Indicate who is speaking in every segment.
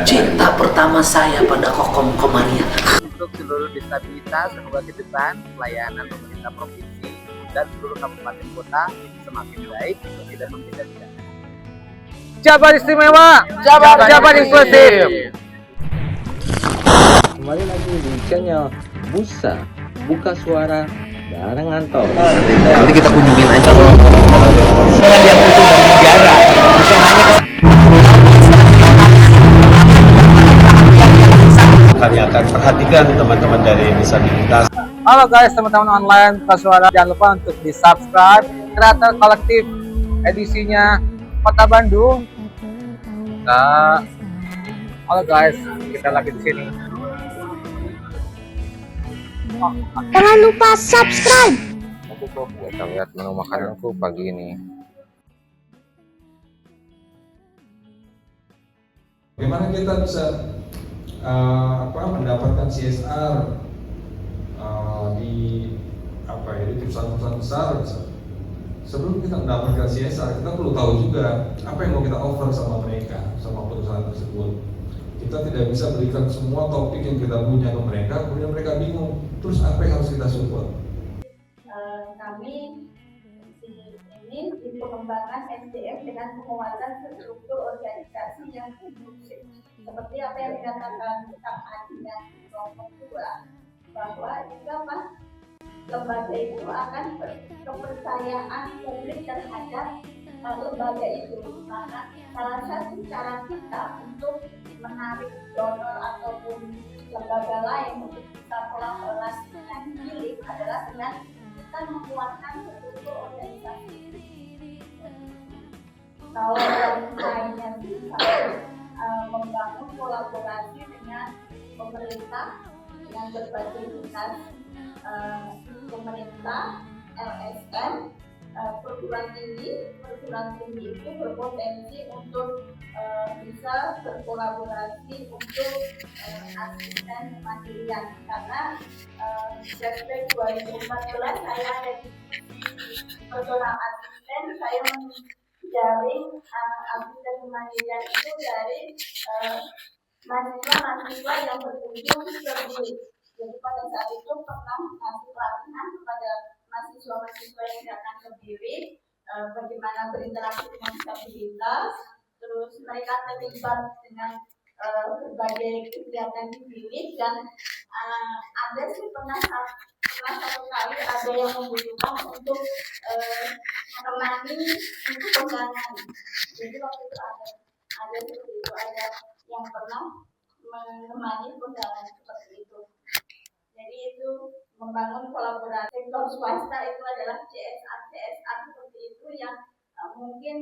Speaker 1: Cinta pertama saya pada Kokom Komaria.
Speaker 2: Untuk seluruh disabilitas, semoga ke depan pelayanan pemerintah provinsi dan seluruh kabupaten kota semakin baik, tidak membeda-bedakan. Jabar istimewa, Jabar inklusif.
Speaker 3: Kembali lagi di channel Busa Buka Suara bareng Anto.
Speaker 1: Nanti kita kunjungin aja. Jangan lihat itu dari negara, bukan hanya
Speaker 4: kami akan perhatikan teman-teman dari disabilitas.
Speaker 2: Halo guys, teman-teman online Buka Suara, jangan lupa untuk di subscribe Kreator Kolektif edisinya Kota Bandung. Nah, halo guys, kita lagi di sini.
Speaker 5: Jangan lupa subscribe.
Speaker 3: Kita lihat menu makananku pagi ini.
Speaker 6: Bagaimana kita bisa mendapatkan CSR di di perusahaan-perusahaan besar. Sebelum kita mendapatkan CSR, kita perlu tahu juga apa yang mau kita offer sama mereka, sama perusahaan tersebut. Kita tidak bisa berikan semua topik yang kita punya ke mereka, kemudian mereka bingung. Terus apa yang harus kita support?
Speaker 7: Kami ini di pengembangan SDM dengan penguatan struktur organisasi yang inklusif. Seperti apa yang dikatakan Kang Adi dan kelompok 2, bahwa jika lembaga itu akan kepercayaan publik terhadap lembaga itu. Maka salah satu cara kita untuk menarik donor ataupun lembaga lain untuk kita kolaborasi dengan milik adalah dengan kita menguatkan struktur organisasi. Kalau yang lainnya bisa membangun kolaborasi dengan pemerintah, dengan berbagai dinas pemerintah, LSM, perguruan tinggi itu berpotensi untuk bisa berkolaborasi untuk asisten kemandirian, karena sejak 2014 saya ada di personal asisten, saya menjaring asisten kemandirian itu dari mahasiswa yang berkunjung ke BILIK. Jadi pada saat itu pernah kasih pelatihan kepada mahasiswa-mahasiswa yang datang ke BILIK bagaimana berinteraksi dengan disabilitas, terus mereka terlibat dengan berbagai kegiatan di BILIK, dan ada sih pernah satu kali ada yang membutuhkan untuk menemani untuk undangan. Jadi waktu itu ada seperti itu, ada yang pernah menemani undangan seperti itu. Jadi itu membangun kolaborasi sektor swasta itu adalah CSR seperti itu yang mungkin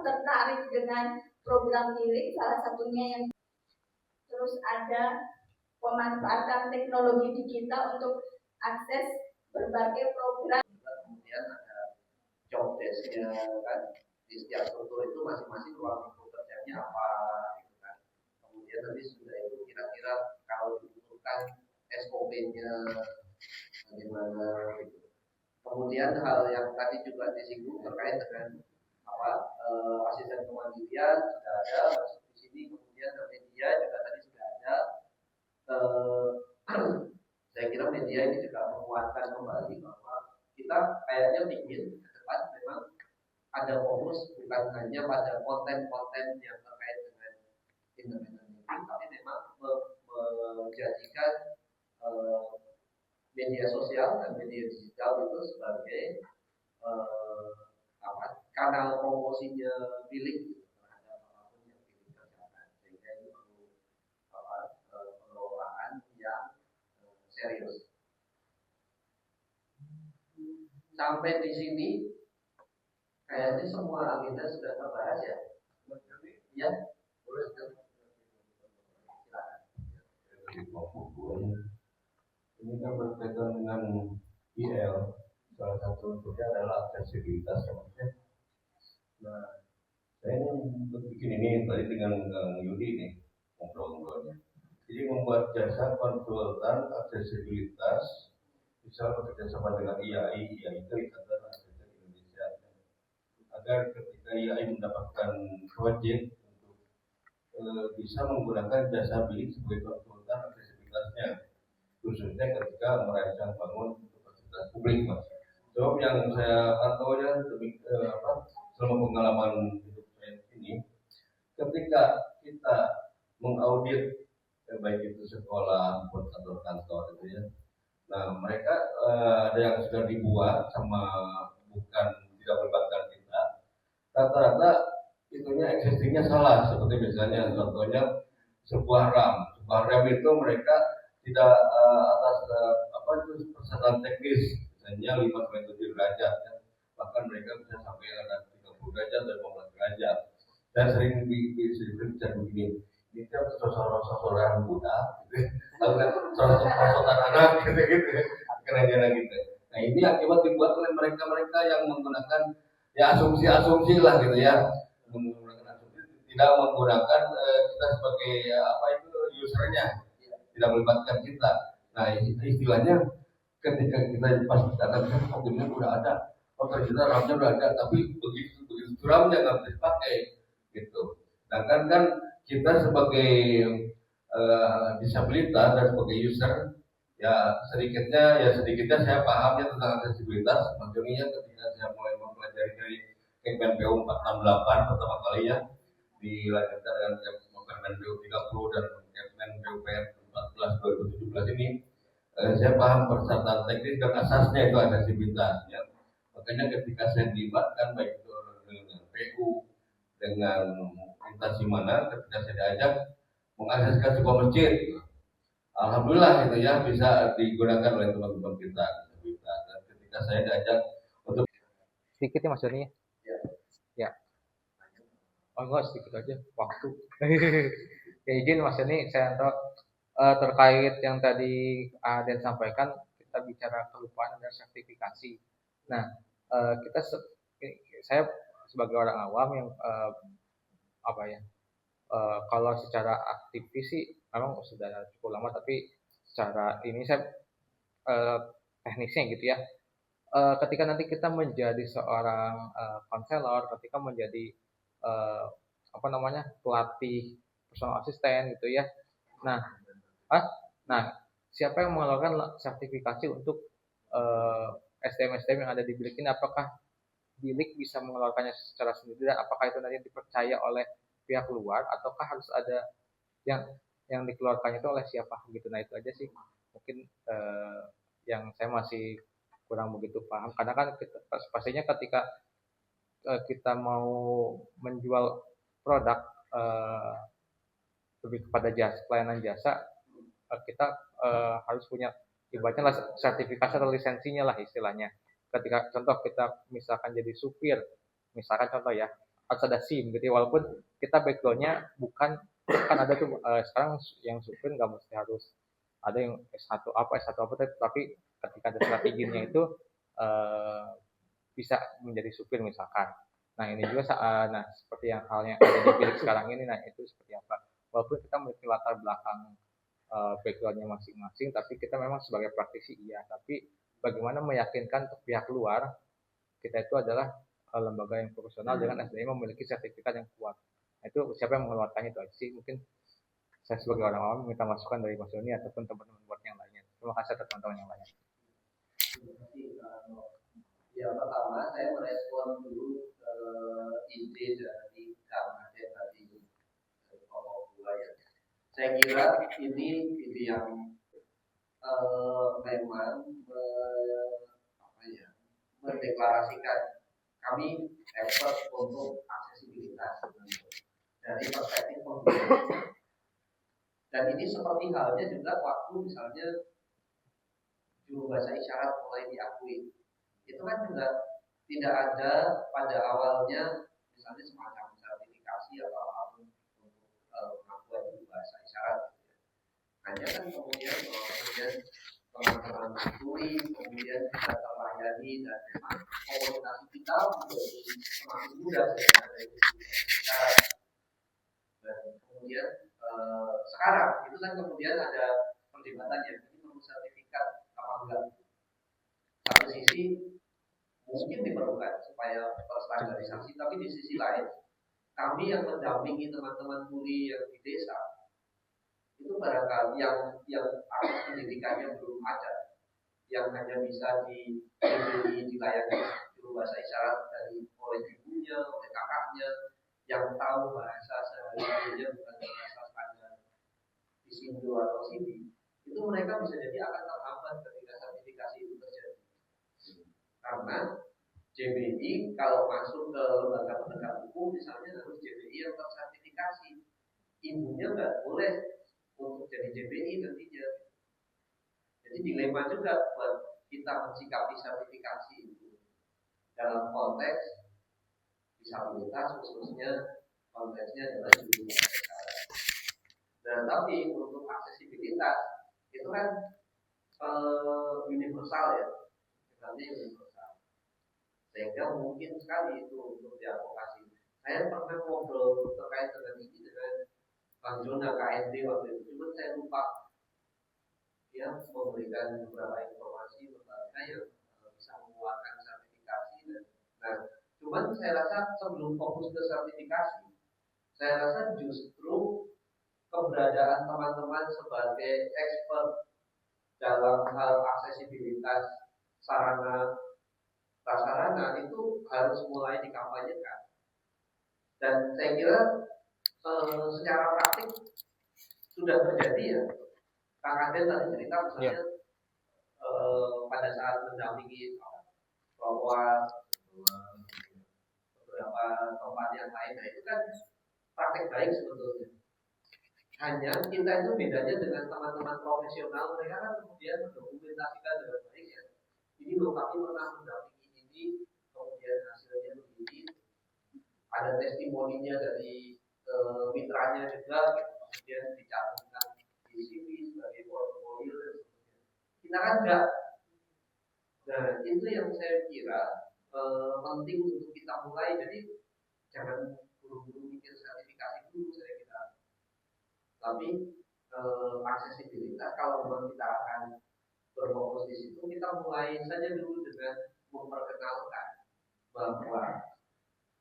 Speaker 7: tertarik dengan program milik, salah satunya yang terus ada pemanfaatan teknologi digital untuk akses berbagai program.
Speaker 8: Kemudian ada job desk-nya kan, di setiap struktur itu masing-masing ruang lingkup kerjanya apa gitu kan. Kemudian nanti sudah itu kira-kira kalau dibutuhkan SOP-nya bagaimana gitu. Kemudian hal yang tadi juga disinggung terkait dengan asisten kemandirian sudah ada masuk di sini. Kemudian media juga tadi sudah ada. Saya kira media ini juga menguatkan kembali bahwa kita kayaknya ingin ke depan memang ada fokus bukan hanya pada konten-konten yang terkait dengan independen, tapi memang menjadikan media sosial dan media digital itu sebagai kanal promosinya BILIK terhadap apapun yang BILIK kerjakan, sehingga ini perlu pengelolaan yang serius. Sampai di sini kayaknya semua agenda sudah terbahas ya. Ya, boleh.
Speaker 4: Ini kan berkaitan dengan IL, salah satu bentuknya adalah aksesibilitas. Nah, saya ini bikin ini tadi dengan Yudi nih ngobrol-ngobrolnya. Jadi membuat jasa konsultan aksesibilitas, misal bekerja sama dengan IAI itu Ikatan Asisten Indonesia, agar ketika
Speaker 9: KII mendapatkan proyek untuk bisa menggunakan jasa bilik sebagai konsultan aksesibilitasnya, khususnya ketika merancang bangun fasilitas publik, Mas. Sebab yang saya pantau ya selama pengalaman hidup saya ini, ketika kita mengaudit baik itu sekolah maupun kantor itu ya, nah mereka ada yang sudah dibuat sama bukan tidak melibatkan kita, rata-rata itunya existingnya salah. Seperti misalnya contohnya sebuah RAM itu mereka tidak atas persyaratan teknis, misalnya 5-7 derajat ya. Bahkan mereka bisa sampai ada 30 derajat dan 15 derajat. Dan sering bisa begini, ini kan sosoran muda, gitu. Lalu kan sosoran anak, gitu, keren-keren gitu. Nah ini akibat dibuat oleh mereka yang menggunakan ya asumsi lah gitu ya, menggunakan asumsi, tidak menggunakan kita sebagai usernya, tidak melibatkan kita. Nah istilahnya ketika kita pas datang ke mobilnya udah ada, ternyata RAM-nya udah ada, tapi begitu RAM-nya nggak bisa dipakai gitu. Sedangkan kan kita sebagai disabilitas dan sebagai user ya sedikitnya saya paham ya tentang aksesibilitas. Makanya ketika saya mulai mempelajari dari KPNPU 468 pertama kali ya, dilanjutkan dengan KPNPU 30 dan KPNPU 14 2017 ini, saya paham persyaratan teknis dan asasnya itu aksesibilitas ya. Makanya ketika saya dilibatkan baik itu dengan PU dengan instansi mana, ketika saya diajak mengakseskan sebuah masjid, alhamdulillah itu ya bisa digunakan oleh teman-teman kita. Dan ketika saya diajak untuk
Speaker 2: Sedikit ya Mas Joni
Speaker 8: Ya.
Speaker 2: ya. Oh enggak, sedikit aja waktu. Ya izin Mas Joni, saya terkait yang tadi Aden sampaikan, kita bicara kelupaan dan sertifikasi. Nah, saya sebagai orang awam yang kalau secara aktivis sih memang sudah cukup lama, tapi secara ini saya teknisnya gitu ya. Ketika nanti kita menjadi seorang konselor, ketika menjadi pelatih personal asisten gitu ya. Nah, siapa yang mengeluarkan sertifikasi untuk SDM-SDM yang ada di bilik ini? Apakah bilik bisa mengeluarkannya secara sendiri, dan apakah itu nanti dipercaya oleh pihak luar, ataukah harus ada yang dikeluarkannya itu oleh siapa gitu? Nah itu aja sih mungkin yang saya masih kurang begitu paham, karena kan pastinya ketika kita mau menjual produk lebih kepada pelayanan jasa, kita harus punya ibaratnya sertifikasi atau lisensinya lah istilahnya. Ketika contoh kita misalkan jadi supir, misalkan contoh ya, harus ada SIM gitu ya, walaupun kita backgroundnya bukan ada tuh sekarang yang supir nggak mesti harus ada yang S1 apa, tapi ketika ada strateginya itu bisa menjadi supir misalkan. Nah ini juga seperti yang halnya ada di bilik sekarang ini, nah itu seperti apa, walaupun kita memiliki latar belakang backgroundnya masing-masing, tapi kita memang sebagai praktisi iya, tapi bagaimana meyakinkan untuk pihak luar kita itu adalah lembaga yang profesional dengan SDM memiliki sertifikat yang kuat. Nah, itu siapa yang mengeluarkannya, itu aja sih. Mungkin saya sebagai orang awam minta masukan dari Mas Doni ataupun teman-teman buat yang lainnya. Terima kasih atas teman-teman yang lainnya.
Speaker 8: Ya pertama saya merespon dulu ide dari Kang Ade tadi kelompok 2 ya. Saya kira ini ide yang memang mendeklarasikan kami effort untuk aksesibilitas dari perspektif pengguna. Dan ini seperti halnya juga waktu misalnya juru bahasa isyarat mulai diakui, itu kan juga tidak ada pada awalnya misalnya semacam sertifikasi atau apapun untuk pengakuan juru bahasa isyarat. Hanya kan kemudian teman-teman tuli, kemudian kita terlayani, dan memang komunikasi kita menjadi semakin mudah sehingga ada isyarat. Dan kemudian sekarang itu kan kemudian ada perdebatan ya, ini perlu sertifikat apa enggak. Satu sisi mungkin diperlukan supaya terstandarisasi. Tapi di sisi lain, kami yang mendampingi teman-teman tuli yang di desa itu barangkali yang akses pendidikannya belum ada, yang hanya bisa dilayani juru bahasa isyarat oleh ibunya, oleh kakaknya, yang tahu bahasa sehari-harinya bukan bahasa standar Isindo atau Sindi, itu mereka bisa jadi akan terhambat ketika sertifikasi itu terjadi. Karena JBI kalau masuk ke lembaga penegak hukum misalnya harus JBI yang tersertifikasi, ibunya nggak boleh untuk jadi JBI nantinya. Jadi dilema juga buat kita mensikapi sertifikasi itu dalam konteks disabilitas, khususnya konteksnya adalah juru bahasa isyarat. Nah, tapi untuk aksesibilitas itu kan universal ya, sifatnya universal. Sehingga mungkin sekali itu untuk diadvokasi. Saya pernah ngobrol terkait dengan ini dengan Bang Jona KND waktu itu, cuma saya lupa dia memberikan beberapa informasi lembaga yang bisa mengeluarkan sertifikasi. Nah, cuman saya rasa sebelum fokus ke sertifikasi, saya rasa justru keberadaan teman-teman sebagai expert dalam hal aksesibilitas sarana prasarana itu harus mulai dikampanyekan. Dan saya kira secara praktik sudah terjadi ya. Kang Aden tadi cerita misalnya pada saat mendampingi kelompok beberapa tempat yang lain, nah itu kan praktek baik sebetulnya. Hanya kita itu bedanya dengan teman-teman profesional, mereka kan kemudian mendokumentasikan dengan baik ya. Ini loh kami pernah mendampingi ini, kemudian hasilnya begini, ada testimoninya dari mitranya juga, kemudian dicantumkan di CV sebagai portfolio dan sebagainya. Kita kan enggak. Nah itu yang saya kira penting untuk kita mulai. Jadi jangan buru-buru mikir sertifikasi dulu saya kira. Tapi aksesibilitas kalau memang kita akan berfokus di situ, kita mulai saja dulu dengan memperkenalkan bahwa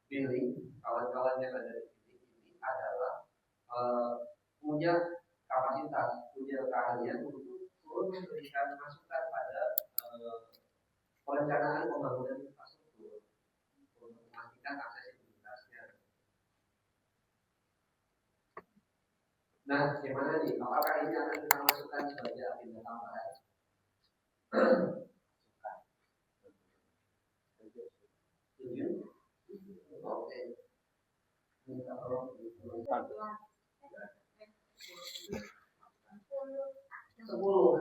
Speaker 8: Billy, kawan-kawan yang ada di titik ini adalah punya kapasitas, punya keahlian untuk memberikan masukan pada perencanaan pembangunan infrastruktur untuk memastikan aksesibilitasnya. Nah, gimana nih? Apakah ini akan kita masukkan sebagai agenda tambahan? Setuju? Oke. Sepuluh.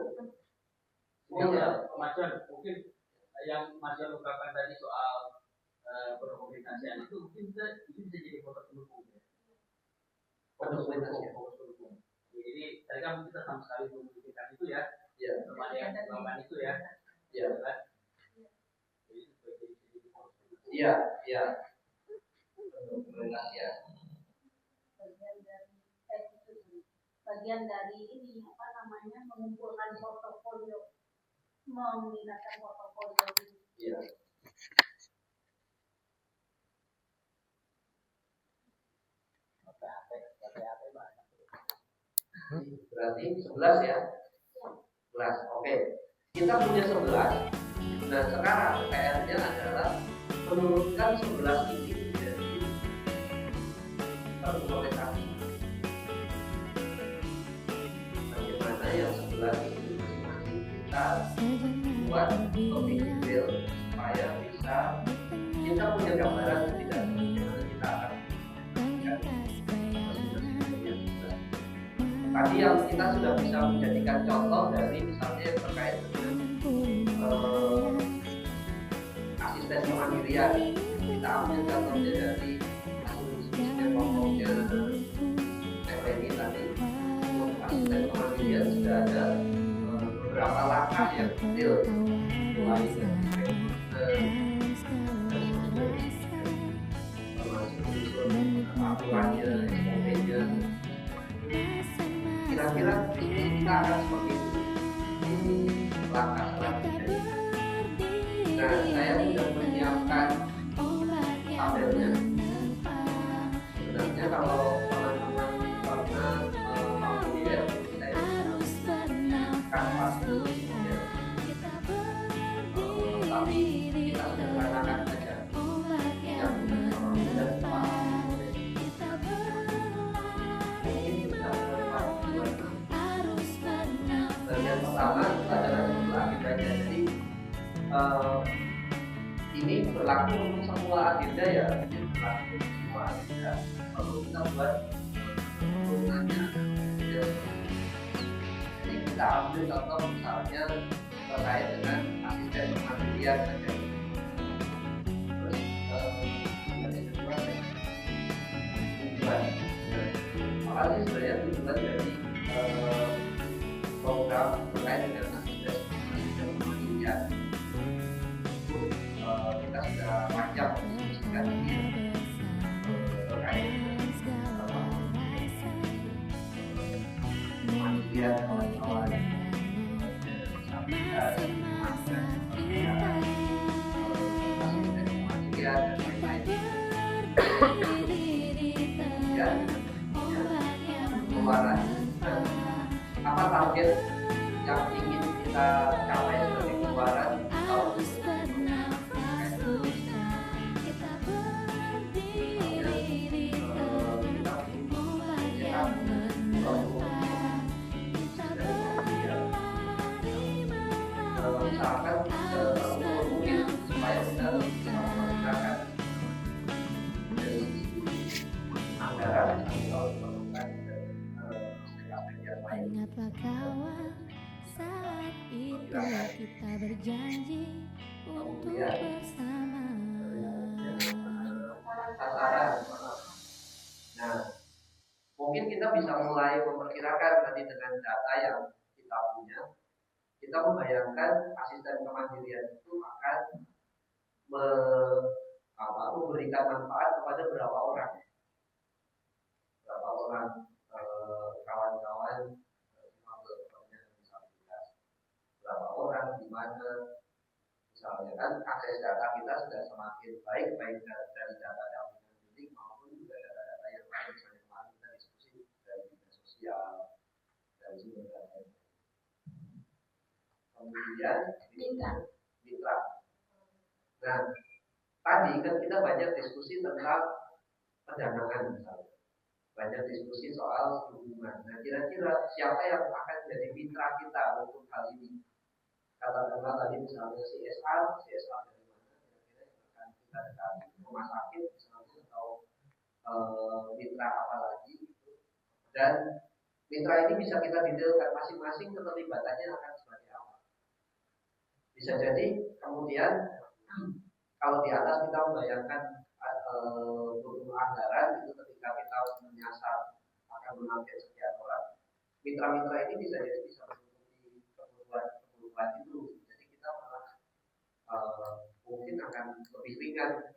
Speaker 1: Ya, Mas John, mungkin yang Mas John ungkapkan tadi soal berkomunikasian itu mungkin itu bisa jadi fokus pendukung ya. Fokus pendukung. Jadi tadi kan kita sama sekali belum memikirkan itu ya.
Speaker 8: Ya.
Speaker 1: Belum ada yang melakukan itu ya.
Speaker 8: Ya.
Speaker 1: Kan?
Speaker 8: Iya, iya. Komunikasian.
Speaker 7: Bagian dari ini apa namanya mengumpulkan portofolio, menggunakan portofolio ini.
Speaker 8: Iya. Berarti 11 ya? 11, oke. Kita punya 11. Nah sekarang PR-nya adalah menurunkan 11 ini menjadi satu organisasi. Bagaimana yang 11 ini masing-masing kita buat lebih detail supaya bisa kita punya gambaran tidak bagaimana kita akan tadi yang kita sudah bisa menjadikan contoh dari misalnya yang terkait dengan asisten kemandirian. Kita ambil contohnya dari asisten pokoknya TPI tadi. Untuk asisten kemandirian sudah ada beberapa langkah yang detail mulai dari termasuk aturannya, SOP-nya. Kira-kira kita akan seperti itu langkah selanjutnya. Nah, saya sudah menyiapkan kalau teman-teman pernah mengambil ya, saya kan pasti ya, tapi kita sederhanakan saja yang dan yang pertama adalah jumlah agenda. Jadi ini berlaku untuk semua agenda ya, berlaku untuk semua agenda. Perlu kita buat turunannya. Jadi kita ambil contoh misalnya terkait dengan asisten kemandirian saja. Terus yang kedua tujuan. Apa sih sebenarnya tujuan dari program terkait dengan asisten kemandirian? Itu kita sudah panjang mendiskusikan ini terkait kemandirian kawan-kawan pengeluaran. Apa target yang ingin kita capai sebagai pengeluaran tahun ini? Misalkan mungkin supaya kita bisa menggunakan dari anggaran atau memerlukan aspek-aspek yang lain.
Speaker 5: Ingatlah kawan, saat itu kita berjanji untuk bersama.
Speaker 8: Sasaran. Nah, mungkin kita bisa mulai memperkirakan tadi dengan data yang kita punya. Kita membayangkan asisten kemandirian itu akan memberikan manfaat kepada berapa orang kawan-kawan disabilitas, berapa orang di mana, misalnya kan akses data kita sudah semakin baik dari data jaminan publik maupun juga data-data yang lain. Misalnya kemarin kita diskusi dari dinas sosial, dari sumber data. Kemudian mitra. Nah, tadi kan kita banyak diskusi tentang pendanaan misalnya, banyak diskusi soal hubungan. Nah, kira-kira siapa yang akan jadi mitra kita untuk hal ini? Katakanlah tadi misalnya CSR dari mana kira-kira yang akan kita dekati, rumah sakit misalnya atau mitra apa lagi gitu. Dan mitra ini bisa kita detailkan masing-masing keterlibatannya akan sebagai apa. Bisa jadi kemudian kalau di atas kita membayangkan butuh anggaran itu ketika kita menyasar akan menarget sekian orang, mitra-mitra ini bisa jadi bisa menutupi kebutuhan itu. Jadi kita malah mungkin akan lebih ringan.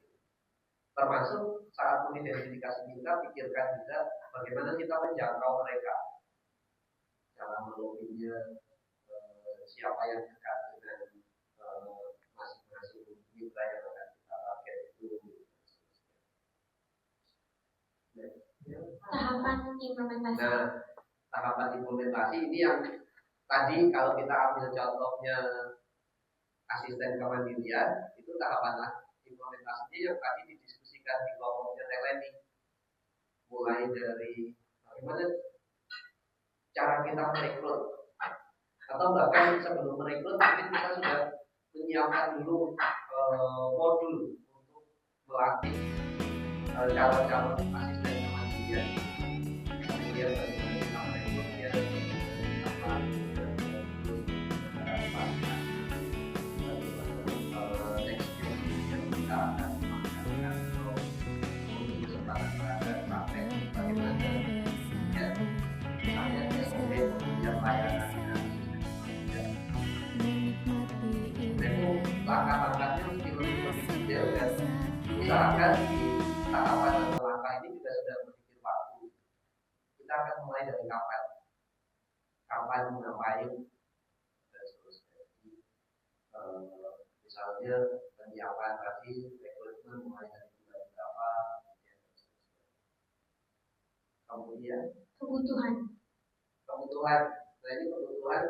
Speaker 8: Termasuk saat mengidentifikasi mitra, pikirkan juga bagaimana kita menjangkau mereka, cara melobinya, siapa yang dekat dengan masing-masing mitra yang akan kita target itu.
Speaker 7: Tahapan implementasi.
Speaker 8: Nah, tahapan implementasi ini yang tadi kalau kita ambil contohnya asisten kemandirian, itu tahapan implementasinya yang tadi didiskusikan di kelompoknya Teleni. Mulai dari bagaimana cara kita merekrut, atau bahkan sebelum merekrut mungkin kita sudah menyiapkan dulu modul untuk melatih calon-calon asisten kemandirian. Kemudian bagaimana kita merekrutnya, yang kita akan menggunakan untuk kesempatan pada praktek bagaimana ya misalnya SOP yang layanan itu langkah-langkahnya mesti lebih detail dan usahakan di tahapan atau langkah ini juga sudah berpikir waktu. Kita akan mulai dari kapan ngapain dan seterusnya. Misalnya penyiapan tadi rekrutmen mulai dari bulan berapa, kemudian
Speaker 7: Kebutuhan.
Speaker 8: kebutuhan. Nah ini kebutuhan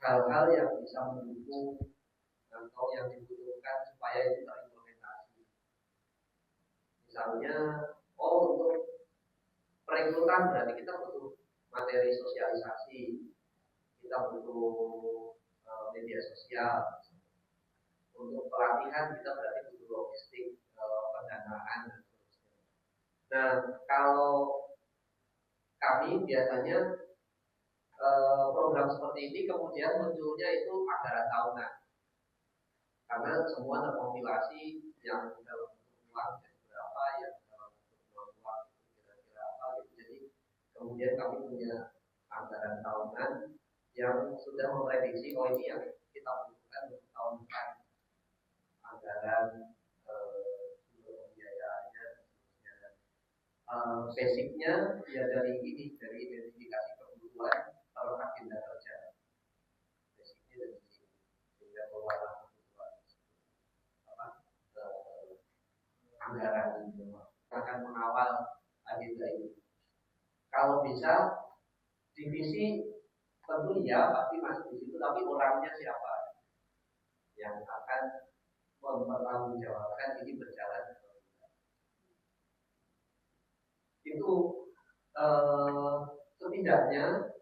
Speaker 8: hal-hal yang bisa mendukung atau yang dibutuhkan supaya itu terimplementasi. Misalnya, untuk perekrutan berarti kita butuh materi sosialisasi, kita butuh media sosial. Untuk pelatihan kita berarti butuh logistik, pendanaan dan seterusnya. Nah, kalau kami biasanya program seperti ini kemudian munculnya itu anggaran tahunan, karena semua terkompilasi yang dalam bentuk uang berapa, yang dalam bentuk uang itu kira-kira apa gitu. Jadi kemudian kami punya anggaran tahunan yang sudah memprediksi ini yang kita butuhkan untuk tahun depan, anggaran untuk pembiayaannya, basicnya ya dari ini, dari identifikasi kebutuhan per agenda kerja. Basicnya dari sini, sehingga keluarlah kebutuhan anggaran akan mengawal agenda ini. Kalau bisa divisi tentu ya pasti masuk di situ, tapi orangnya siapa yang akan mempertanggungjawabkan ini berjalan atau tidak. Itu setidaknya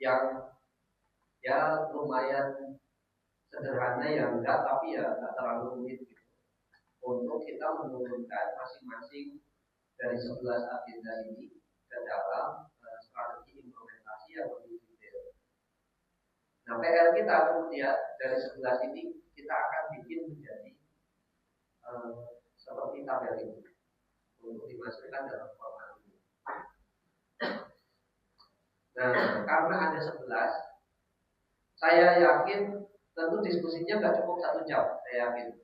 Speaker 8: yang ya lumayan sederhana ya enggak, tapi ya enggak terlalu rumit gitu. Untuk kita menurunkan masing-masing dari 11 agenda ini ke dalam strategi implementasi yang lebih detail. Nah, PR kita kemudian dari 11 ini kita akan bikin menjadi seperti tabel ini untuk dimasukkan dalam format ini. Nah, karena ada 11, saya yakin tentu diskusinya nggak cukup 1 jam, saya yakin.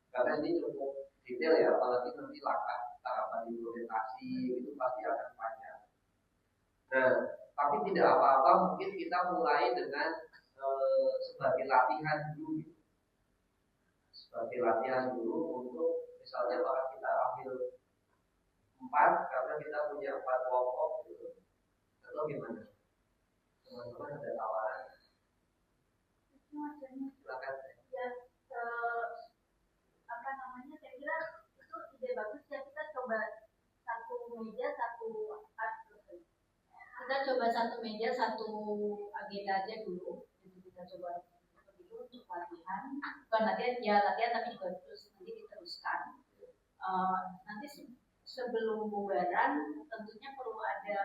Speaker 8: Karena ini cukup detail ya, apalagi nanti langkah tahapan implementasi itu pasti akan panjang. Nah, tapi tidak apa-apa, mungkin kita mulai dengan sebagai latihan dulu gitu. Sebagai latihan dulu untuk misalnya kalau kita ambil 4 karena kita punya 4 kelompok gitu, atau gimana? Teman-teman ada tawaran? Silakan.
Speaker 7: Ya, apa namanya? Saya kira itu ide bagus ya, kita coba satu meja satu agenda aja dulu. Jadi kita coba dulu untuk latihan, bukan latihan tapi juga terus nanti diteruskan. Nanti sebelum bubaran tentunya perlu ada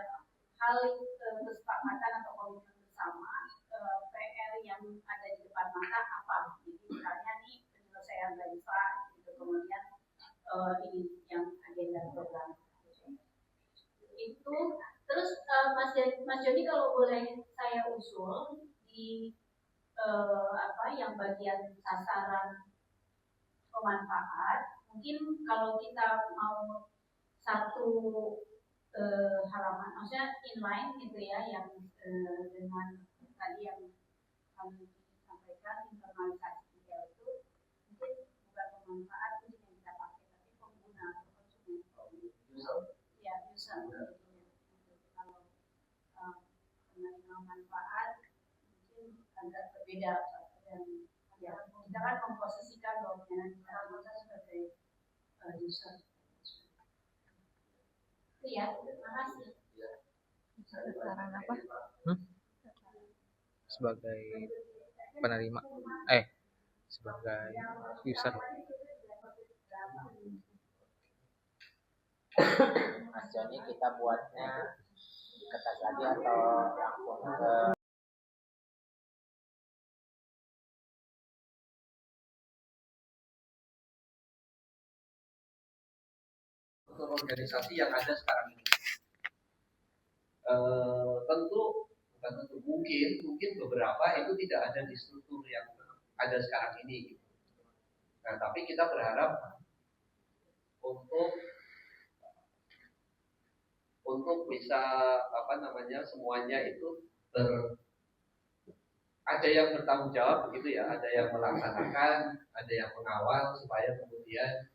Speaker 7: hal kesepakatan atau komitmen bersama, PR yang ada di depan mata apa. Jadi misalnya nih penyelesaian baseline gitu, kemudian ini yang agenda program itu. Terus Mas Joni kalau boleh saya usul di yang bagian sasaran pemanfaat, mungkin kalau kita mau satu halaman, maksudnya inline gitu ya, yang dengan tadi yang kami sampaikan internalisasi tinggal itu, mungkin bukan pemanfaat yang kita pakai, tapi pengguna atau konsumen, ya user. Kalau penerima manfaat mungkin agak berbeda, dan kita kan memposisikan bahwa kita sebagai user. Iya, terima kasih.
Speaker 2: Saran apa? Sebagai penerima, sebagai user. Mas Joni, kita buatnya di kertas lagi atau langsung ke
Speaker 8: untuk organisasi yang ada sekarang ini? Tentu mungkin beberapa itu tidak ada di struktur yang ada sekarang ini. Nah, tapi kita berharap untuk bisa semuanya itu ada yang bertanggung jawab begitu ya, ada yang melaksanakan, ada yang mengawal supaya kemudian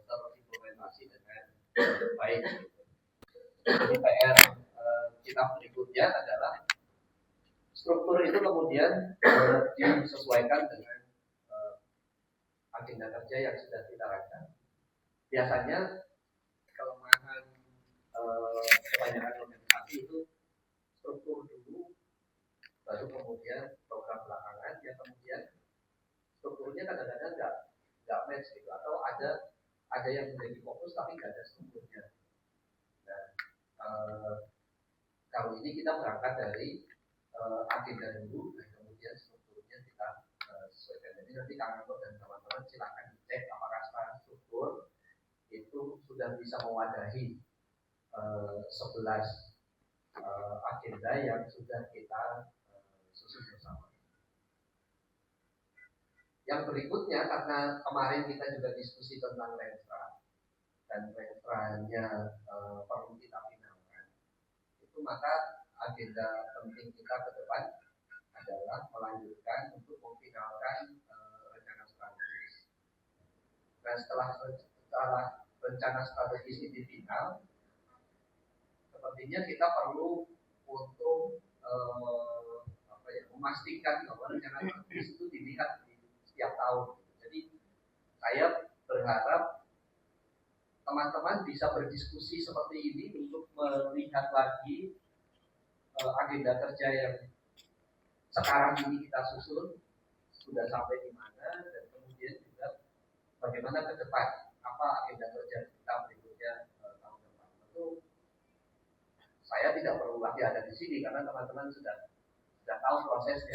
Speaker 8: terimplementasi dengan Baik. Jadi PR kita berikutnya adalah struktur itu kemudian disesuaikan dengan agenda kerja yang sudah kita rancang. Biasanya kelemahan kebanyakan organisasi itu struktur dulu, baru kemudian program belakangan, yang kemudian strukturnya kadang-kadang nggak match gitu, atau ada yang menjadi fokus tapi nggak ada strukturnya. Nah, kalau ini kita berangkat dari agenda dulu, dan kemudian strukturnya kita sesuaikan. Jadi nanti Kang Anto dan teman-teman silakan dicek apakah secara struktur itu sudah bisa mewadahi 11 agenda yang sudah kita susun bersama. Yang berikutnya, karena kemarin kita juga diskusi tentang Renstra dan Renstranya perlu kita finalkan, itu maka agenda penting kita ke depan adalah melanjutkan untuk memfinalkan rencana strategis. Dan setelah rencana strategis ini final, sepertinya kita perlu untuk memastikan bahwa rencana strategis itu dilihat di setiap tahun. Jadi saya berharap teman-teman bisa berdiskusi seperti ini untuk melihat lagi agenda kerja yang sekarang ini kita susun sudah sampai di mana, dan kemudian juga bagaimana ke depan, apa agenda kerja kita berikutnya tahun depan. Tentu saya tidak perlu lagi ada di sini karena teman-teman sudah tahu prosesnya.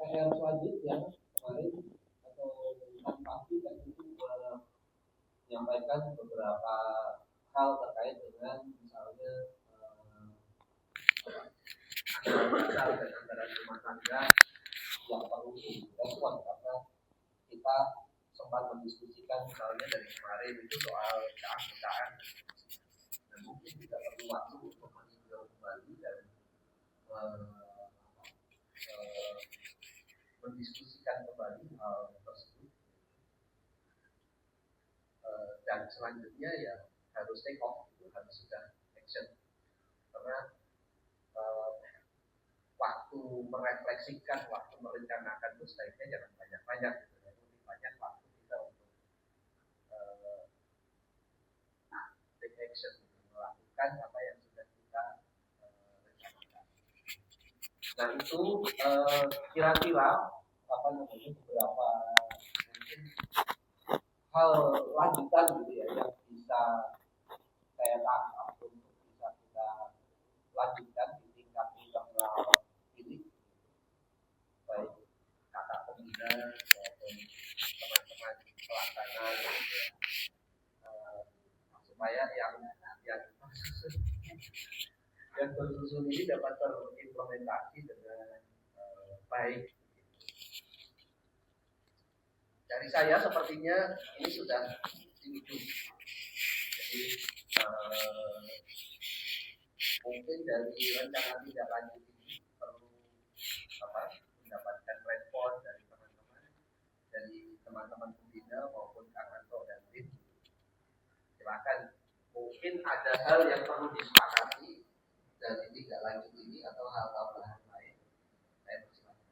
Speaker 8: PR selanjutnya kemarin atau pasti kan itu menyampaikan beberapa hal terkait dengan misalnya anggaran rumah tangga yang perlu direspon, karena kita sempat mendiskusikan misalnya dari kemarin itu soal keanggotaan, dan mungkin tidak perlu waktu untuk meninjau kembali dan mendiskusikan kembali hal tersebut. Dan selanjutnya ya harus take off, itu harus sudah action, karena waktu merefleksikan, waktu merencanakan itu sebaiknya jangan banyak-banyak gitu. Lebih banyak waktu kita untuk take action, melakukan apa yang sudah kita rencanakan. Nah itu kira-kira apa namanya beberapa mungkin hal lanjutan gitu ya yang bisa saya tangkap untuk bisa kita lanjutkan di tingkat internal ini, baik kakak pembina maupun teman-teman pelaksana, supaya yang tersusun ini dapat terimplementasi dengan baik. Dari saya sepertinya ini sudah di ujung. Jadi mungkin dari rencana tindak lanjut ini perlu mendapatkan respon dari teman-teman pembina maupun Kang Anto dan tim. Silakan, mungkin ada hal yang perlu disepakati dari tindak lanjut ini atau hal tambahan lain. Saya persilakan.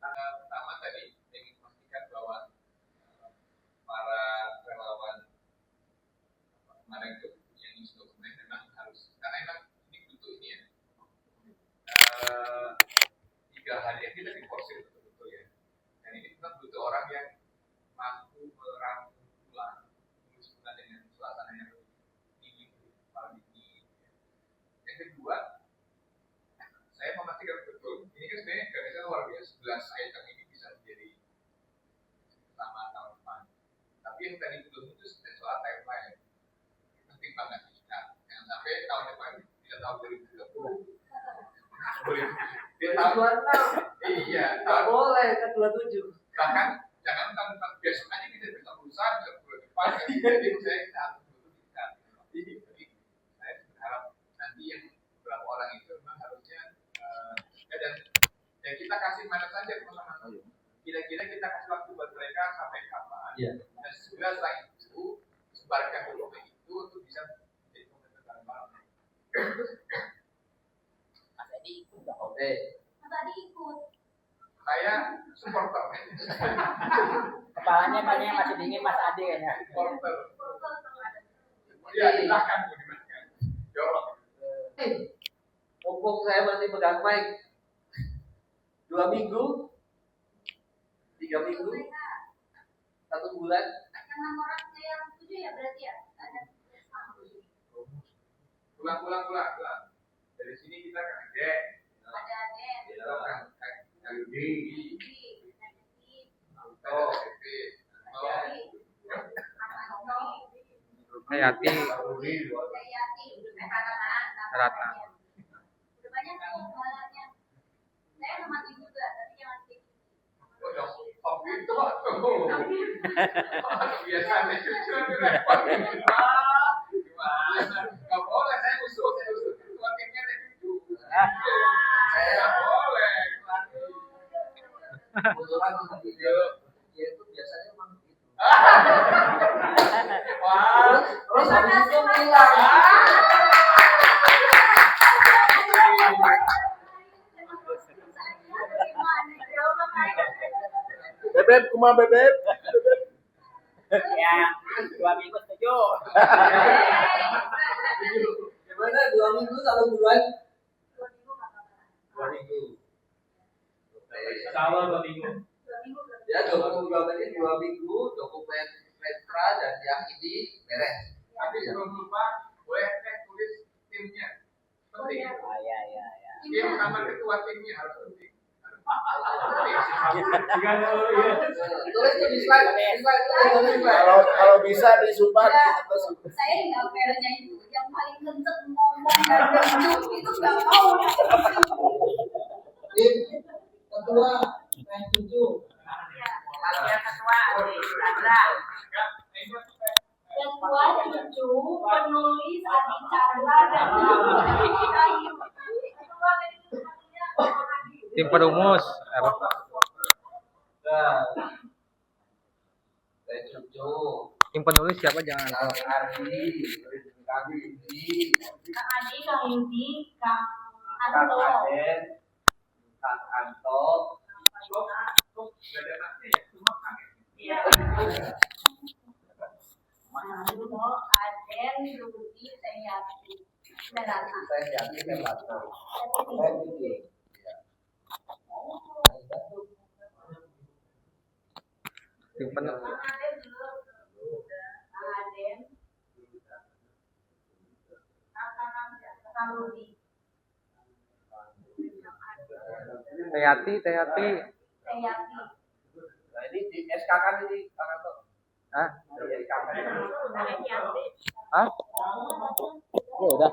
Speaker 6: Pertama tadi ingin memastikan bahwa para relawan kemarin itu yang isi dokumen memang harus, karena memang ini butuh ini ya 3 hari yang kita diforsir betul-betul ya, dan ini memang butuh orang yang mampu merangkum ulang dengan suasana yang lebih paling tinggi. Yang kedua, saya memastikan betul, ini kan sebenarnya garisnya luar biasa, 11 item ini bisa menjadi sama tahun depan. Tapi yang tadi belum itu sebenarnya soal timeline. Penting banget. Nah, jangan sampai tahun depan tidak tahun 2030. Dia tahun iya, tak boleh ke 27. Bahkan jangan tahun depan besok aja kita bisa berusaha bisa
Speaker 10: pasti jadi saya harus memutuskan. Jadi saya berharap nanti yang beberapa orang itu memang harusnya dan kita kasih mana saja teman-teman. Kira-kira kita kasih waktu buat mereka sampai kapan? Dan segera setelah itu sebarkan dokumen itu untuk bisa menjadi pembentukan barang.
Speaker 1: Mas Edi ikut nggak?
Speaker 2: Oke.
Speaker 7: Mas Adi ikut.
Speaker 10: Saya supporter.
Speaker 1: Kepalanya kayaknya masih dingin Mas Adi kayaknya.
Speaker 10: Supporter. Ya, silahkan gunakan. Jorok.
Speaker 2: Mumpung saya masih pegang mic, 2 minggu, 3 minggu, 1 bulan.
Speaker 7: Yang laporan yang 7 ya berarti ya? Ada
Speaker 10: Pulang. Dari sini kita ke Aceh.
Speaker 7: ada Aden.
Speaker 10: Kita ke Yudi.
Speaker 2: Hayati, Ratna.
Speaker 7: Udah banyak tuh jualannya. Saya nomati juga, tapi jangan sedikit.
Speaker 10: Oh gitu, biasanya cucu repot. Gimana? Gak boleh, saya usul. Ketua timnya ada cucu. Saya gak boleh.
Speaker 2: Kebetulan video dia itu biasanya memang begitu.
Speaker 10: Wah,
Speaker 2: Terus habis itu bilang,
Speaker 4: Bebek, kuma bebek.
Speaker 1: Ya, 2 minggu setuju.
Speaker 2: gimana 2 minggu 1 bulan?
Speaker 10: 2 minggu.
Speaker 1: Kalau 2 minggu.
Speaker 2: Ya, dokumen 2 minggu, dokumen Petra dan yang ini beres.
Speaker 10: Tapi sebelum lupa, boleh tulis timnya. Penting.
Speaker 1: Ya.
Speaker 10: Tim sama ketua timnya harus penting.
Speaker 2: Tulis di slide.
Speaker 4: Kalau bisa disumpah atau
Speaker 7: Saya nggak fairnya itu yang paling kenceng ngomong dan gendut itu nggak mau.
Speaker 2: Tim ketua yang 7.
Speaker 1: Latihan ketua di Sandra.
Speaker 7: Yang tua cucu penulis Adi Chandra dan Kayu.
Speaker 2: Tim perumus. Saya cucu. Tim penulis siapa jangan lupa. Ardi, kami ini.
Speaker 7: Kang Adi, Kang Yudi, Kang
Speaker 2: Kang
Speaker 7: Anto.
Speaker 2: Aden, Kang Anto.
Speaker 7: Iya. Anto, Aden, Yudi, Teyati, dan Ratna.
Speaker 2: Saya jadi Ratna. Saya Didi. Tim penulis.
Speaker 7: Kang Aden dulu. Kang Aden. Kang Rudi.
Speaker 2: Teyati.
Speaker 7: Teyati.
Speaker 2: Nah ini di SK kan ini Kang Anto. Hah? Dari SK. Hah? Ya udah.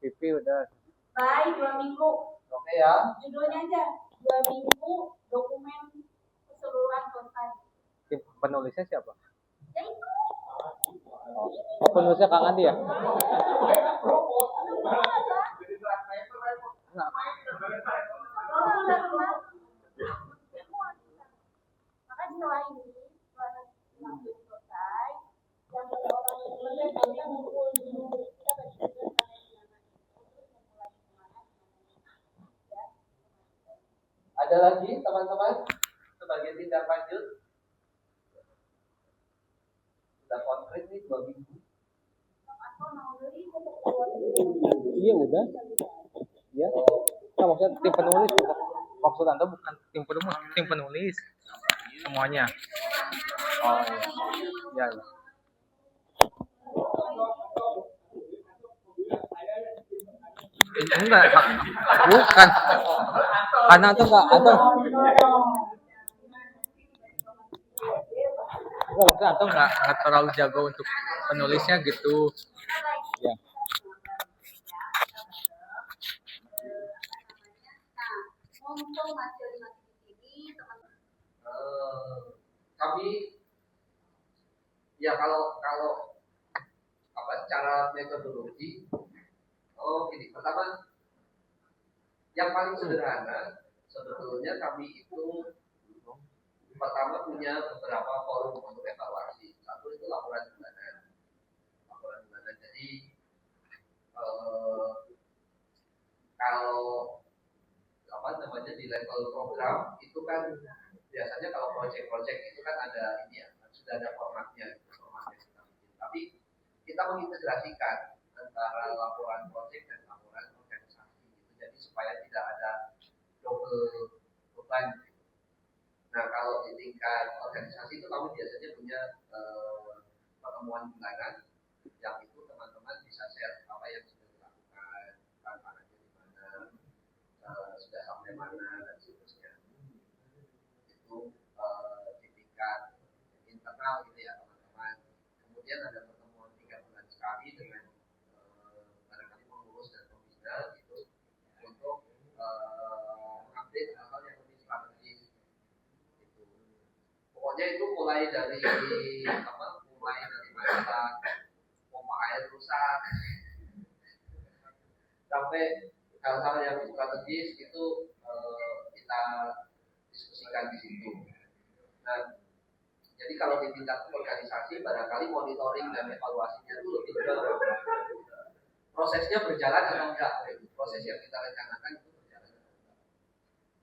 Speaker 2: Pipi udah.
Speaker 7: Bye, 2 minggu.
Speaker 2: Oke ya.
Speaker 7: Judulnya aja 2 minggu dokumen keseluruhan selesai.
Speaker 2: Tim penulisnya siapa?
Speaker 7: Ya itu.
Speaker 2: Oh, penulisnya Kang Andi ya?
Speaker 7: Maka setelah ini proses langsung selesai yang ada orang yang selesai kita ngumpul dulu kita bagi-bagi
Speaker 2: Ada lagi teman-teman sebagai tindak lanjut? Sudah konkret nih 2 minggu. Iya udah. Ya. Nah, maksudnya tim penulis bukan. Maksud Anda bukan tim penulis, tim penulis semuanya. Oh iya. Ya. Enggak, bukan. Karena itu enggak atau enggak atau enggak terlalu jago untuk penulisnya gitu. Ya.
Speaker 7: Untuk hasil di sini teman-teman
Speaker 2: Kami
Speaker 8: Ya kalau apa secara metodologi, gini, pertama yang paling sederhana sebetulnya kami itu pertama punya beberapa forum untuk evaluasi. Satu itu laporan bulanan. Jadi kalau apa namanya di level program itu kan biasanya kalau project itu kan ada ini ya, sudah ada formatnya kita bikin. Tapi kita mengintegrasikan antara laporan project dan laporan organisasi gitu. Jadi supaya tidak ada double beban. Nah kalau di tingkat organisasi itu kami biasanya punya pertemuan bulanan yang itu teman-teman bisa share apa yang sudah dilakukan, tantangannya di mana, sudah sampai mana dan seterusnya. Itu di tingkat internal gitu ya teman-teman. Kemudian ada pertemuan 3 bulan sekali dengan barangkali pengurus dan pembina gitu untuk update hal-hal yang lebih strategis. Gitu. Pokoknya itu mulai dari masalah pompa air rusak sampai hal-hal yang strategis itu kita diskusikan di situ. Nah, jadi kalau di tingkat organisasi barangkali monitoring dan evaluasinya itu lebih ke prosesnya berjalan atau enggak. Proses yang kita rencanakan itu berjalan atau enggak.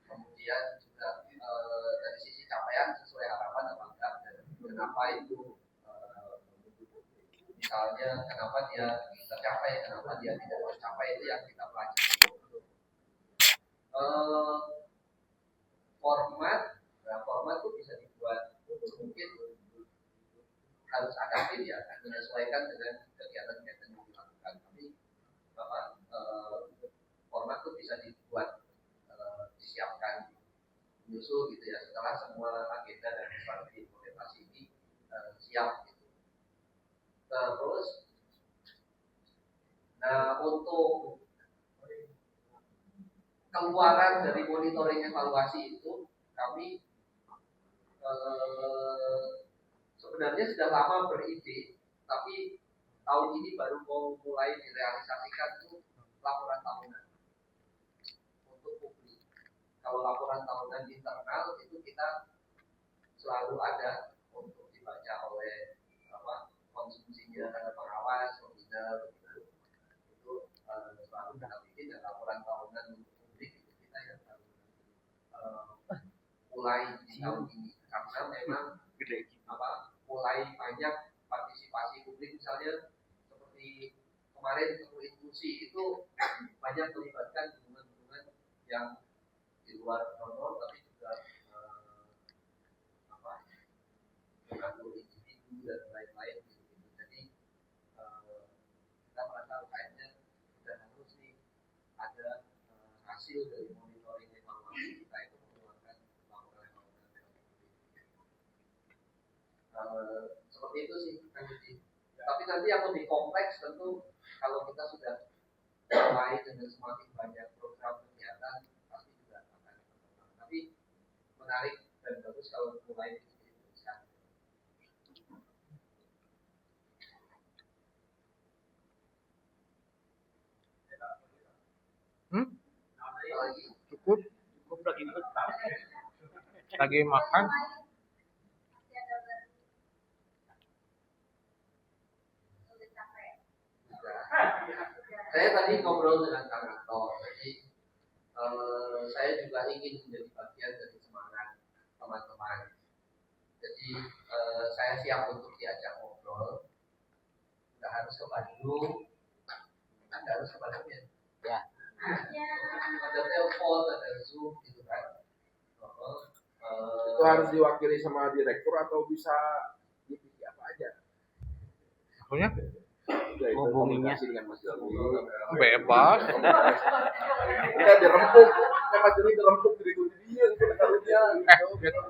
Speaker 8: Kemudian juga dari sisi capaian sesuai harapan atau enggak, dan kenapa itu misalnya kenapa dia tercapai, kenapa dia tidak tercapai, itu yang kita pelajari. Format itu bisa dibuat mungkin harus adaptif ya, menyesuaikan dengan kegiatan-kegiatan yang dilakukan. Tapi format itu bisa dibuat disiapkan, menyusul gitu ya setelah semua agenda dan strategi implementasi ini siap. Terus, nah untuk keluaran dari monitoring evaluasi itu kami sebenarnya sudah lama beride, tapi tahun ini baru mau mulai direalisasikan itu laporan tahunan untuk publik. Kalau laporan tahunan internal itu kita selalu ada untuk dibaca oleh konsumsinya ada pengawas, pembina, begitu. Itu selalu kita bikin dan laporan tahunan untuk publik itu kita yang baru mulai di tahun ini karena memang mulai banyak partisipasi publik, misalnya seperti kemarin untuk inklusi itu banyak melibatkan hubungan-hubungan yang di luar normal tapi juga mengatur individu dan lain-lain. Jadi kita merasa kayaknya sudah harus nih ada hasil dari monitoring evaluasi kita itu mengeluarkan laporan-laporan seperti itu sih kan. Tapi nanti yang lebih kompleks tentu kalau kita sudah mulai dengan semakin banyak program kegiatan pasti juga akan berkembang. Tapi menarik dan bagus kalau mulai diteruskan.
Speaker 2: Cukup lagi makan.
Speaker 8: Saya tadi ngobrol dengan Kang Anto, jadi saya juga ingin menjadi bagian dari semangat teman-teman. Jadi saya siap untuk diajak ngobrol. Nggak harus ke Bandung, nggak harus ke Bandung ya.
Speaker 2: Ya.
Speaker 8: Ada telepon, ada Zoom gitu kan.
Speaker 11: Itu harus diwakili sama direktur atau bisa divisi apa aja?
Speaker 2: Maksudnya?
Speaker 11: Hubunginya
Speaker 2: bebas.
Speaker 11: Udah dirempuk, sama jadi dirempuk dari dia gitu.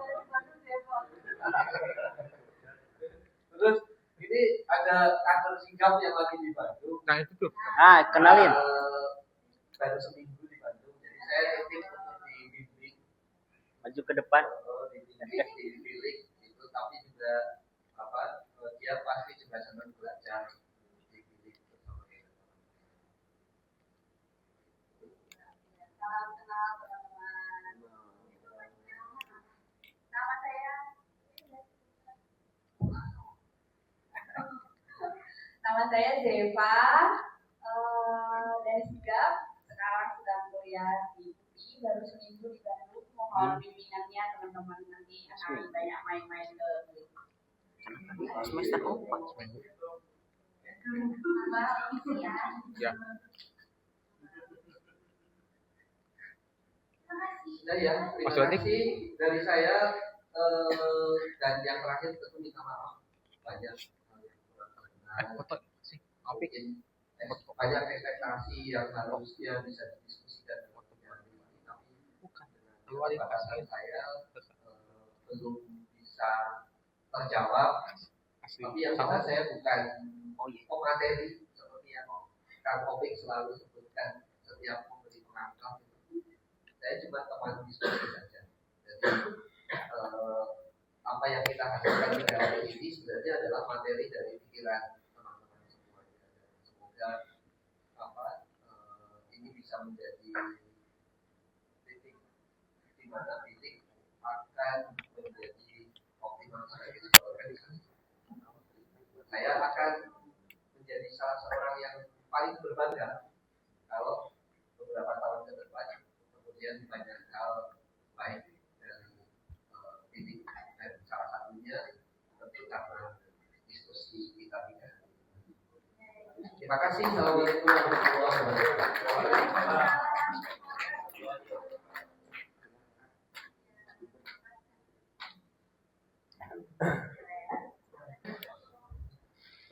Speaker 8: Terus ini ada kantor sigap yang lagi di Bandung.
Speaker 2: Nah itu tuh.
Speaker 8: Kenalin. Baru seminggu di Bandung, jadi saya titip untuk dibimbing.
Speaker 2: Maju ke depan.
Speaker 8: Dibimbing, dibilik, itu tapi juga dia sebelah sana belajar di bilik bersama dengan
Speaker 7: Salam kenal teman-teman. Nama saya Zeva dari Sigap. Sekarang sedang kuliah di UI, baru seminggu di Bandung. Mohon bimbingannya teman-teman, nanti akan banyak main-main ke
Speaker 2: Semester 4.
Speaker 11: Ya.
Speaker 8: Nah ya, terima kasih dari saya dan yang terakhir tentu minta maaf banyak mungkin banyak ekspektasi yang harusnya bisa didiskusikan dengan penyelenggaraan tapi dengan keterbatasan saya belum bisa terjawab. Tapi yang jelas saya bukan pemateri seperti yang Kang Opik selalu sebutkan setiap memberi pengantar. Saya cuma teman diskusi saja. Jadi apa yang kita hasilkan di dalam ini sebenarnya adalah materi dari pikiran teman-teman semuanya. Semoga ini bisa menjadi titik di mana titik akan menjadi optimal sebagai organisasi. Saya akan menjadi salah seorang yang paling berbangga kalau beberapa tahun ke depan kemudian banyak hal baik dari titik dan salah satunya tentu karena diskusi kita ini. Terima kasih. Assalamualaikum warahmatullahi wabarakatuh.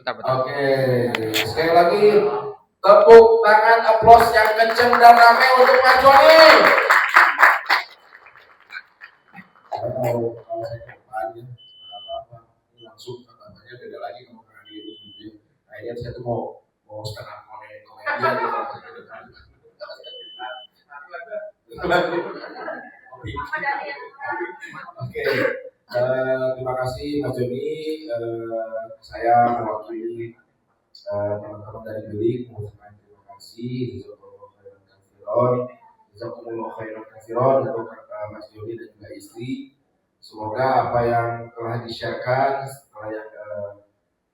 Speaker 11: Oke, sekali lagi tepuk tangan aplaus yang kenceng dan ramai untuk Mas Joni. Saya mau kalau saya ke depan ya, apa langsung katanya beda lagi kalau nggak di YouTube. Akhirnya saya tuh mau setengah komedi aja kalau saya ke depan. Oke. Terima kasih Mas Joni. Saya mewakili teman-teman dari bilik mengucapkan terima kasih jazakumullah khairan katsiran untuk Mas Joni dan juga istri. Semoga apa yang telah di-sharekan,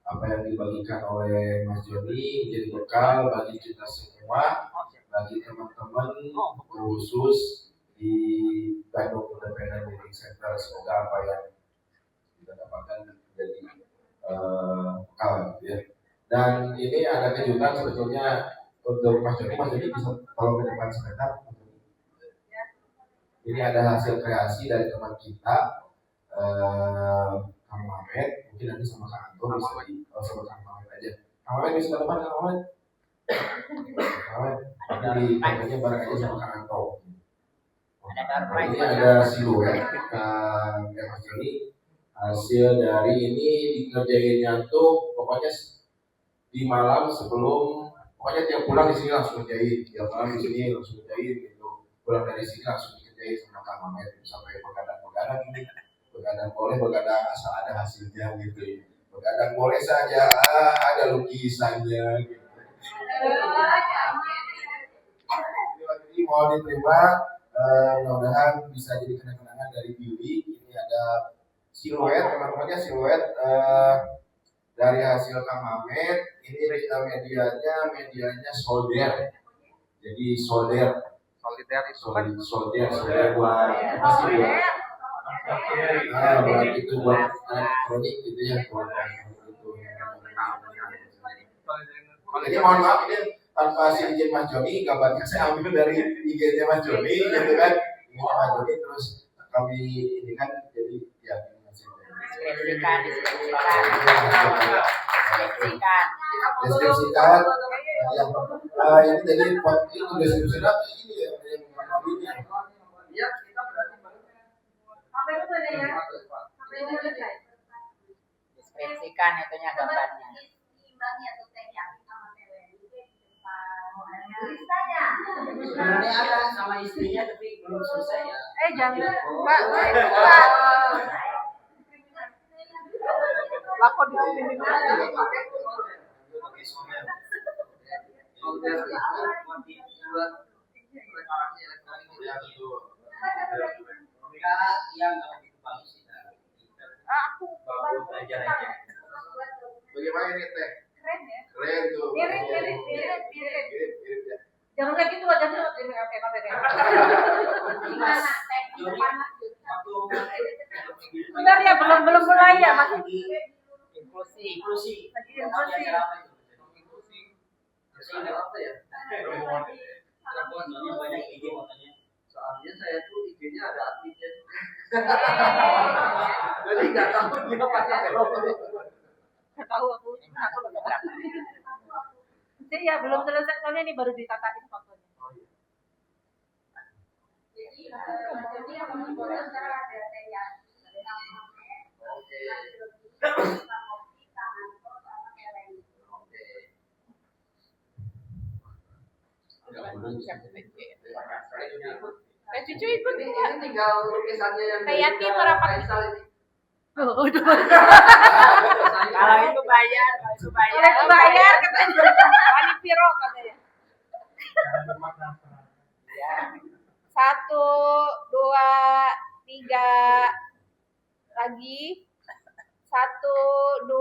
Speaker 11: apa yang dibagikan oleh Mas Joni menjadi bekal bagi kita semua, bagi teman-teman khusus di Bandung Independent Living Center. Semoga apa yang kita dapatkan menjadi bekal gitu ya. Dan ini ada kejutan sebetulnya untuk Mas Joni. Mas Joni bisa tolong ke depan sebentar. Ini ada hasil kreasi dari teman kita, Kang Mamet. Mungkin nanti sama Kang Anto bisa sama Kang Mamet aja. Kang Mamet bisa ke depan, Kang Mamet. Nanti fotonya bareng aja sama Kang Anto. Ini ada siluet Mas Joni. Hasil dari ini dikerjainnya tuh pokoknya di malam sebelum, pokoknya tiap pulang di sini langsung ngerjain, tiap malam di sini langsung ngerjain gitu. Pulang dari sini langsung dikerjain sama Kang Mamet sampai begadang ini. Begadang boleh, begadang asal ada hasilnya gitu. Begadang boleh saja ada lukisannya gitu. Ini mau diterima, mudah-mudahan bisa jadi kenang-kenangan dari bilik. Ini ada siluet, teman-temannya siluet dari hasil Kang Mamet. Ini medianya solder. Jadi solder buat apa sih buat itu buat elektronik gitu ya. Ini mohon maaf ini tanpa izin Mas Joni, gambarnya saya ambil dari IG-nya Mas Joni gitu kan. Ini Mas Joni terus kami ini kan jadi ya deskripsikan ini jadi itu deskripsikan ini ya
Speaker 7: Ya, kita berarti apa itu ya? Apa itu
Speaker 12: deskripsikan itunya gambarnya.
Speaker 7: Imbangi atau teknik sama TWI di depan. Tulisannya.
Speaker 1: Sebenarnya ada sama istrinya tapi belum selesai ya.
Speaker 12: Jangan, Pak.
Speaker 7: Lakon diskriminasi. Aku
Speaker 1: bagus belajar aja.
Speaker 11: Bagaimana ini teh?
Speaker 7: keren ya.
Speaker 11: Keren tuh.
Speaker 7: Mirip ya. Jangan kayak gitu wajahnya kayak kamera. Gimana teknik panas? Bentar ya, belum mulai ya, masih
Speaker 1: Inklusi.
Speaker 7: lagi inklusi.
Speaker 8: Apa ya?
Speaker 1: Soalnya banyak ide makanya.
Speaker 8: Soalnya saya tuh IG-nya ada adminnya juga. Jadi nggak tahu dia pakai apa.
Speaker 7: Nggak tahu aku belum berapa. Jadi ya belum selesai soalnya ini baru ditatain fotonya. Jadi yang boleh sekarang ada ya. Cucu ikut ya.
Speaker 8: Tinggal lukisannya yang
Speaker 7: Kayak merapat.
Speaker 1: Kalau itu bayar,
Speaker 7: katanya. Wani Piro katanya. 1, 2, 3 lagi. 1, 2,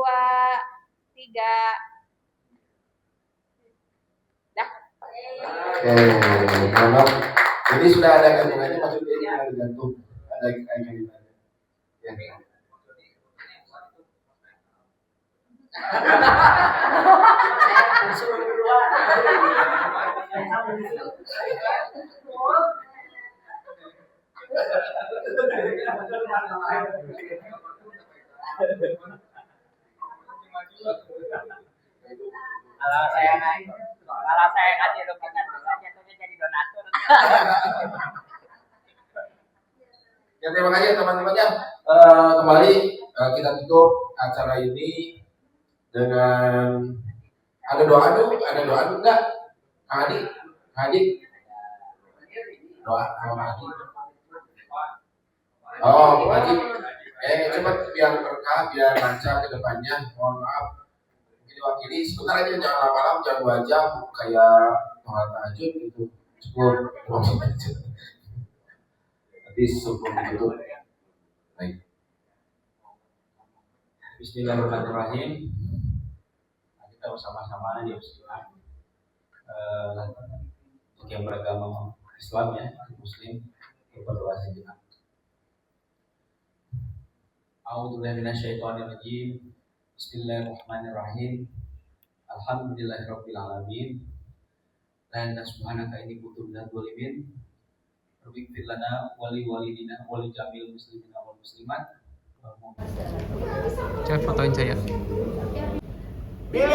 Speaker 7: 3. Dah.
Speaker 11: Kalau jadi sudah ada gantungannya, maksudnya ini ada digantung, ada icon. Ya.
Speaker 1: suruh duluan. Kalau saya ngasih lukisan bisa jatuhnya jadi donatur.
Speaker 11: Ya terima kasih teman-teman ya. Kembali kita tutup acara ini dengan ada doa dulu enggak? Adik. Doa sama Adik. Oh, Adik. Cepat biar berkah, biar lancar ke depannya. Mohon maaf. Mungkin diwakili sebentar aja, jangan lama-lama, jangan 2 jam kayak sholat tahajud gitu. 10 menit. Nanti sebelum ditutup. Baik.
Speaker 1: Bismillahirrahmanirrahim. Kita bersama-sama di Muslim. Untuk yang beragama Islam ya, Muslim, berdoa sejenak. A'udzubillahi minasyaitonirrajim. Bismillahirrahmanirrahim. Alhamdulillahirabbil alamin. La ilaha subhanaka inni kuntu minadz dzalimin. Rabbighfir lana wa li walidina wa li jamil muslimina wal muslimat.
Speaker 2: Coba fotoin saya.
Speaker 5: Big